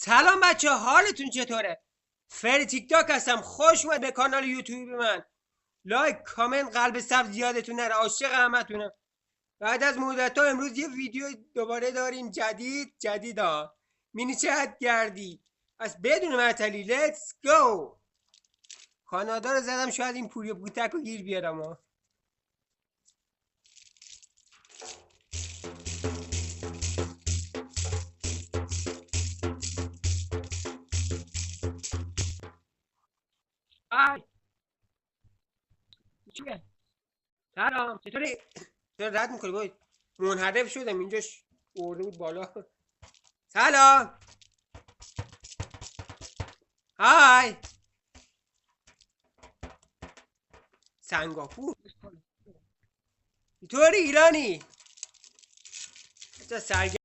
سلام بچه، حالتون چطوره؟ فری تیک تاک هستم. خوش اومد به کانال یوتیوب من. لایک، کامنت، قلب سبز یادتون نره. عاشق همتونم. بعد از مدت ها امروز یه ویدیو دوباره داریم، جدید ها. مینی چت گردی. پس بدون معطلی لیتس گو. کانادا رو زدم، شاید این پوری بوتک رو گیر بیارم ها. آی چیه؟ سلام، چطوری؟ چرا رد میکنی باید؟ منحرف شدم اینجاش برده بود بالا. سلام. های سنگاپور. چطوری ایرانی؟ چه سرگرم